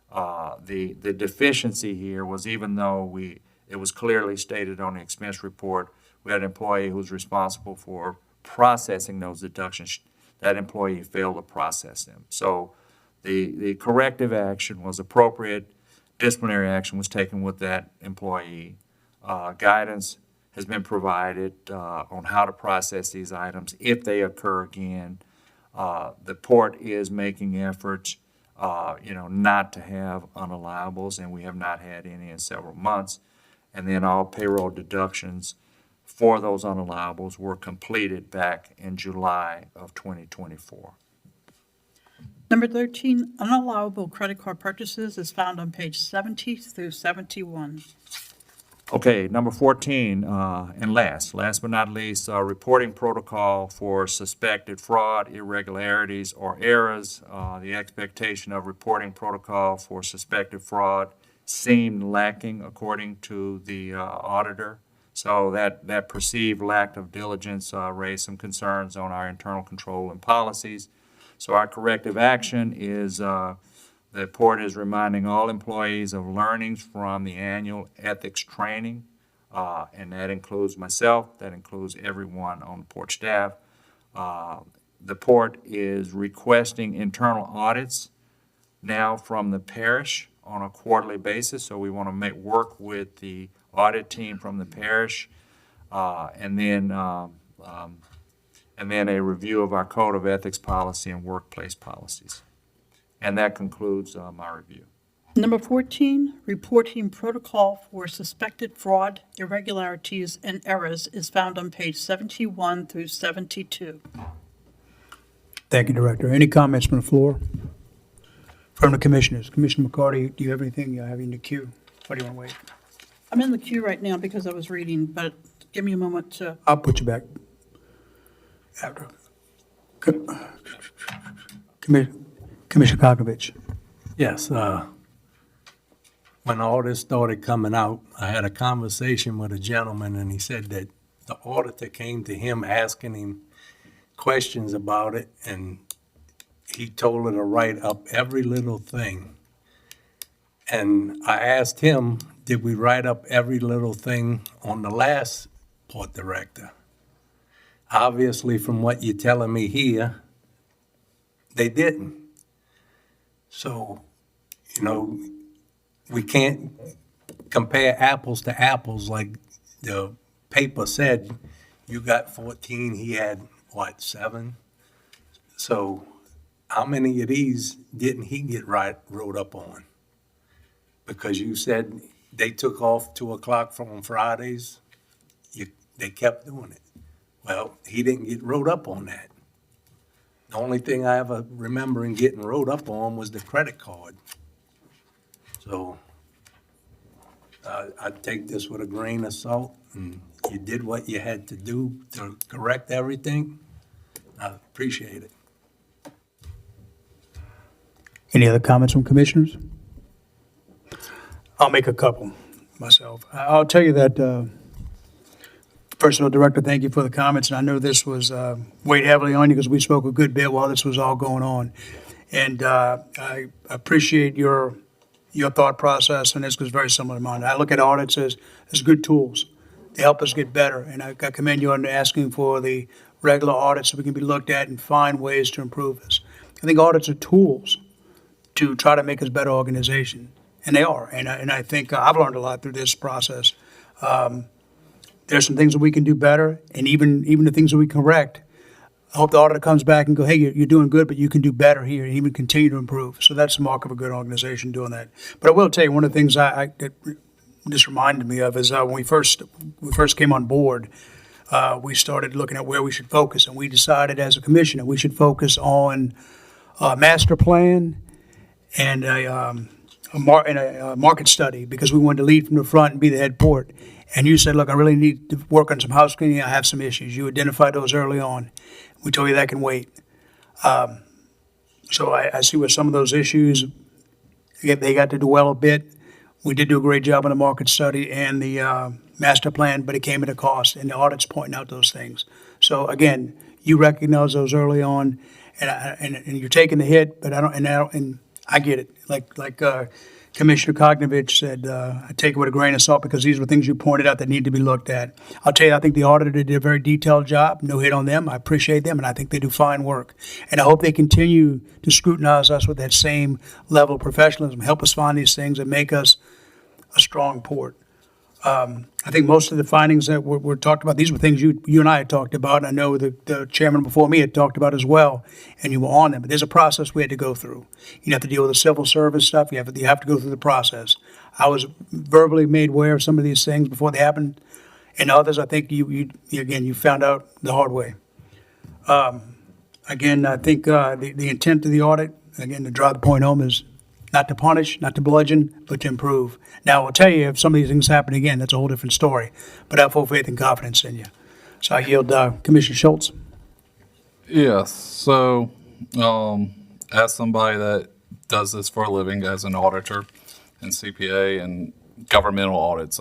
The deficiency here was, even though it was clearly stated on the expense report, we had an employee who was responsible for processing those deductions. That employee failed to process them. So the corrective action was appropriate. Disciplinary action was taken with that employee. Guidance has been provided on how to process these items if they occur again. The port is making efforts, not to have unallowables, and we have not had any in several months. And then all payroll deductions for those unallowables were completed back in July of 2024. Number 13, unallowable credit card purchases is found on page 70 through 71. Okay, number 14, and last but not least, reporting protocol for suspected fraud, irregularities, or errors. The expectation of reporting protocol for suspected fraud seemed lacking according to the auditor. So that perceived lack of diligence raised some concerns on our internal control and policies. So our corrective action is the port is reminding all employees of learnings from the annual ethics training, and that includes myself, that includes everyone on the port staff. The port is requesting internal audits now from the parish on a quarterly basis, so we want to work with the audit team from the parish, and then a review of our code of ethics policy and workplace policies. And that concludes my review. Number 14, reporting protocol for suspected fraud, irregularities, and errors is found on page 71 through 72. Thank you, Director. Any comments from the floor? From the commissioners? Commissioner McCarty, do you have anything you have in the queue? Or do you want to wait? I'm in the queue right now because I was reading, but give me a moment to, I'll put you back after. Commissioner Kokavich. Yes, when all this started coming out, I had a conversation with a gentleman, and he said that the auditor came to him asking him questions about it, and he told her to write up every little thing. And I asked him, did we write up every little thing on the last port director? Obviously, from what you're telling me here, they didn't. So, we can't compare apples to apples like the paper said. You got 14, he had, 7? So how many of these didn't he get wrote up on? Because you said they took off 2 o'clock from Fridays, they kept doing it. Well, he didn't get wrote up on that. The only thing I ever remember him getting wrote up on was the credit card. So I take this with a grain of salt, and you did what you had to do to correct everything. I appreciate it. Any other comments from commissioners? I'll make a couple myself. I'll tell you that, first of all, Director, thank you for the comments, and I know this was weighed heavily on you because we spoke a good bit while this was all going on. And I appreciate your thought process, and this was very similar to mine. I look at audits as good tools. They help us get better, and I commend you on asking for the regular audits so we can be looked at and find ways to improve this. I think audits are tools to try to make us a better organization, and they are. And I think I've learned a lot through this process. There's some things that we can do better, and even the things that we correct. I hope the auditor comes back and go, hey, you're doing good, but you can do better here, and even continue to improve. So that's the mark of a good organization doing that. But I will tell you, one of the things that this reminded me of is when we first came on board, we started looking at where we should focus, and we decided as a commission that we should focus on a master plan and a market study, because we wanted to lead from the front and be the head port. And you said, look, I really need to work on some house cleaning. I have some issues. You identified those early on. We told you that can wait. So I see where some of those issues, they got to dwell a bit. We did do a great job on the market study and the master plan, but it came at a cost, and the audit's pointing out those things. So again, you recognize those early on, and you're taking the hit, but I get it. Like Commissioner Koknovich said, I take it with a grain of salt because these were things you pointed out that need to be looked at. I'll tell you, I think the auditor did a very detailed job. No hit on them. I appreciate them, and I think they do fine work. And I hope they continue to scrutinize us with that same level of professionalism, help us find these things and make us a strong port. I think most of the findings that were talked about, these were things you and I had talked about, and I know the chairman before me had talked about as well, and you were on them, but there's a process we had to go through. You have to deal with the civil service stuff, you have to go through the process. I was verbally made aware of some of these things before they happened, and others, I think you found out the hard way. Again, I think the intent of the audit, again, to drive the point home, is not to punish, not to bludgeon, but to improve. Now, I'll tell you, if some of these things happen again, that's a whole different story, but I have full faith and confidence in you. So I yield Commissioner Schultz. Yes, so, as somebody that does this for a living as an auditor and CPA and governmental audits,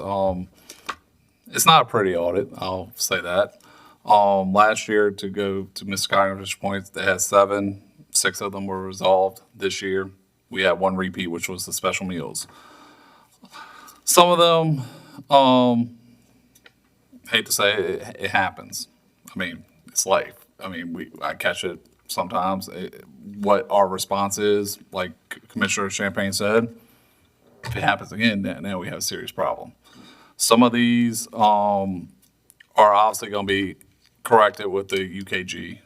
it's not a pretty audit, I'll say that. Last year, to go to Ms. Cognitiv's point, they had 7, 6 of them were resolved. This year, we had 1 repeat, which was the special meals. Some of them, hate to say it, it happens. I mean, it's life. I mean, I catch it sometimes. What our response is, like Commissioner Champagne said, if it happens again, now we have a serious problem. Some of these are obviously going to be corrected with the UKG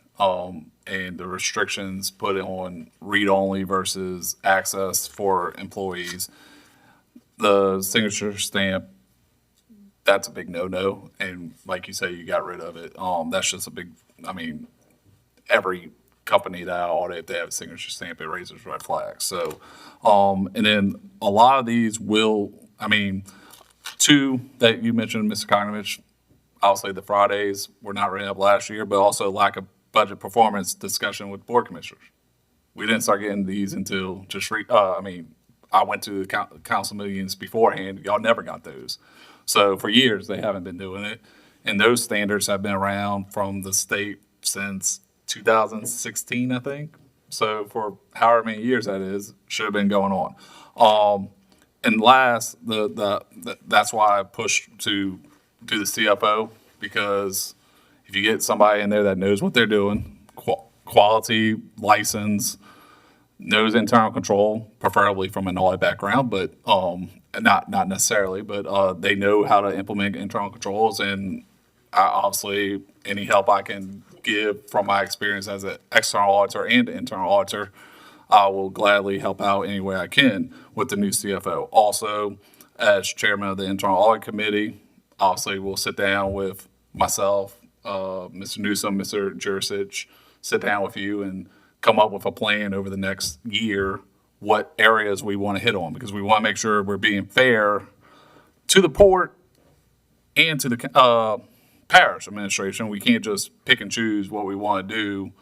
and the restrictions put on read-only versus access for employees. The signature stamp, that's a big no-no, and like you say, you got rid of it. That's just a big, I mean, every company that I audit, if they have a signature stamp, it raises red flags. So, and then a lot of these will, I mean, 2 that you mentioned, Mr. Kognovich, obviously the Fridays were not written up last year, but also lack of budget performance discussion with board commissioners. We didn't start getting these until just, I went to the council meetings beforehand. Y'all never got those. So for years, they haven't been doing it. And those standards have been around from the state since 2016, I think. So for however many years that is, should have been going on. And last, that's why I pushed to do the CFO, because if you get somebody in there that knows what they're doing, quality, license, knows internal control, preferably from an audit background, but not necessarily, but they know how to implement internal controls. And obviously, any help I can give from my experience as an external auditor and internal auditor, I will gladly help out any way I can with the new CFO. Also, as chairman of the internal audit committee, obviously we'll sit down with myself, Mr. Newsom, Mr. Jurisic, sit down with you and come up with a plan over the next year, what areas we want to hit on, because we want to make sure we're being fair to the port and to the parish administration. We can't just pick and choose what we want to do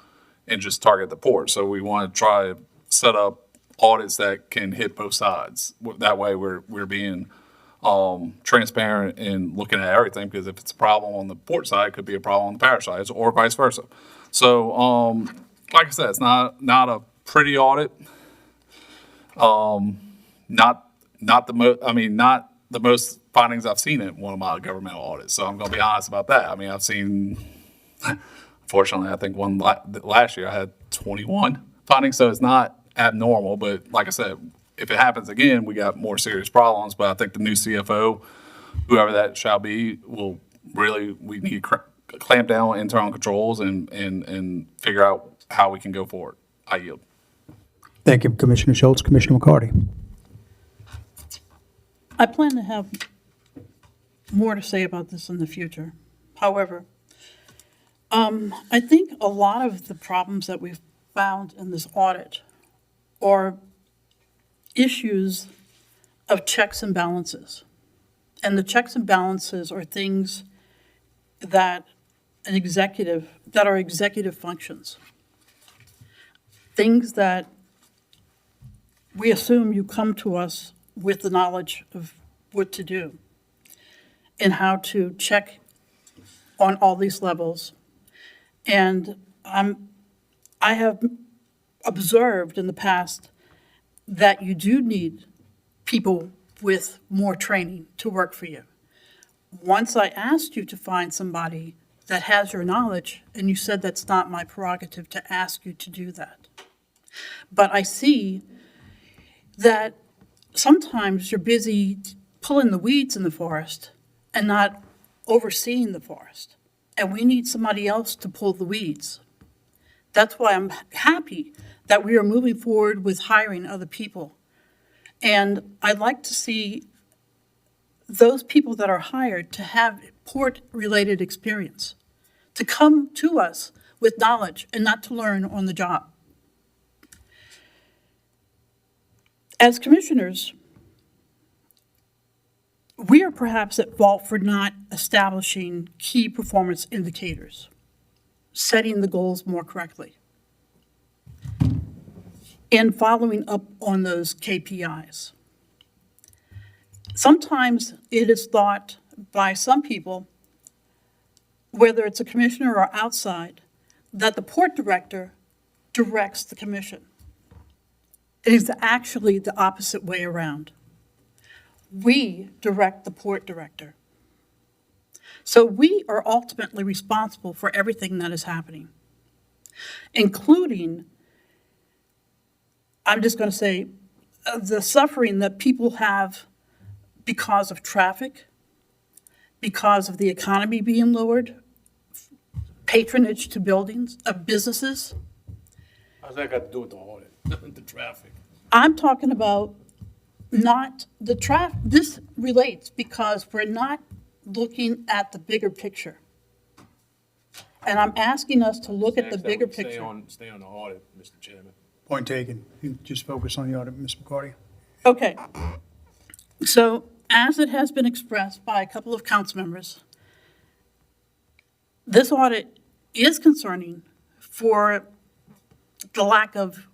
and just target the port. So we want to try to set up audits that can hit both sides. That way we're being transparent and looking at everything, because if it's a problem on the port side, it could be a problem on the parish side, or vice versa. So, like I said, it's not a pretty audit. Not the most findings I've seen in one of my governmental audits. So I'm going to be honest about that. I mean, I've seen, fortunately, I think one last year I had 21 findings, so it's not abnormal. But like I said, if it happens again, we got more serious problems. But I think the new CFO, whoever that shall be, we need to clamp down on internal controls and figure out how we can go forward. I yield. Thank you, Commissioner Schultz. Commissioner McCarty. I plan to have more to say about this in the future. However, I think a lot of the problems that we've found in this audit are issues of checks and balances. And the checks and balances are things that are executive functions. Things that we assume you come to us with the knowledge of what to do and how to check on all these levels. And I have observed in the past that you do need people with more training to work for you. Once I asked you to find somebody that has your knowledge, and you said that's not my prerogative to ask you to do that. But I see that sometimes you're busy pulling the weeds in the forest and not overseeing the forest. And we need somebody else to pull the weeds. That's why I'm happy that we are moving forward with hiring other people. And I'd like to see those people that are hired to have port-related experience, to come to us with knowledge and not to learn on the job. As commissioners, we are perhaps at fault for not establishing key performance indicators, setting the goals more correctly, and following up on those KPIs. Sometimes it is thought by some people, whether it's a commissioner or outside, that the port director directs the commission. It is actually the opposite way around. We direct the port director. So we are ultimately responsible for everything that is happening, including, I'm just going to say, the suffering that people have because of traffic, because of the economy being lowered, patronage to buildings, of businesses. How's that got to do with the audit, the traffic? I'm talking about not the traffic. This relates because we're not looking at the bigger picture. And I'm asking us to look at the bigger picture. Stay on the audit, Mr. Chairman. Point taken. You just focus on the audit, Ms. McCarty. Okay. So as it has been expressed by a couple of council members, this audit is concerning for the lack of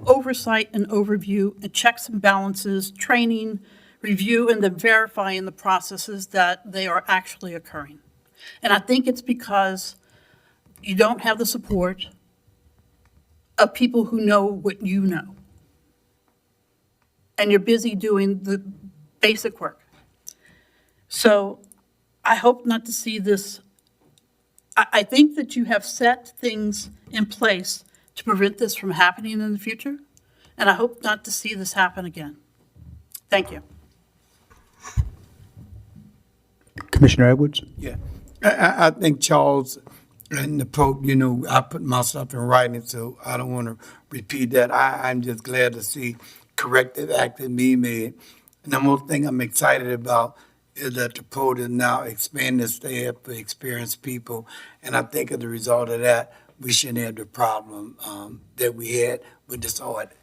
oversight and overview and checks and balances, training, review, and then verifying the processes that they are actually occurring. And I think it's because you don't have the support of people who know what you know. And you're busy doing the basic work. So I hope not to see this. I think that you have set things in place to prevent this from happening in the future, and I hope not to see this happen again. Thank you. Commissioner Edwards? Yeah, I think Charles and the Pope, you know, I put my stuff in writing, so I don't want to repeat that. I'm just glad to see corrective action being made. And the most thing I'm excited about is that the Pope is now expanding the staff for experienced people. And I think as a result of that, we shouldn't have the problem that we had with this audit.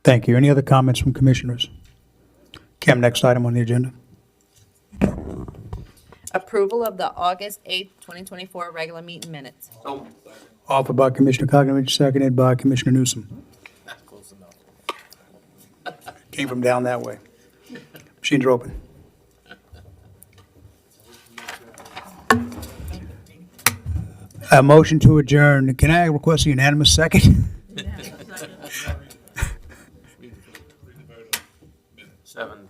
Thank you. Any other comments from commissioners? Kim, next item on the agenda. Approval of the August 8th, 2024 regular meeting minutes. Offered by Commissioner Cognizant, seconded by Commissioner Newsom. Close enough. Came from down that way. Machines are open. A motion to adjourn. Can I request a unanimous second? 7.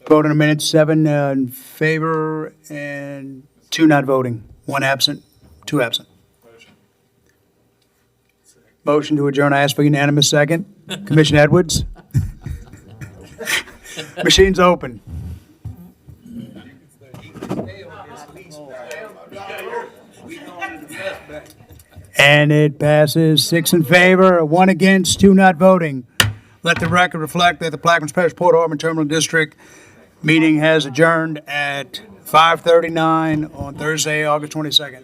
Vote in a minute, 7 in favor and 2 not voting. 1 absent, 2 absent. Motion to adjourn. I ask for unanimous second. Commissioner Edwards? Machines open. And it passes 6 in favor, 1 against, 2 not voting. Let the record reflect that the Plaquemines Parish Port Harbor Terminal District meeting has adjourned at 5:39 on Thursday, August 22nd.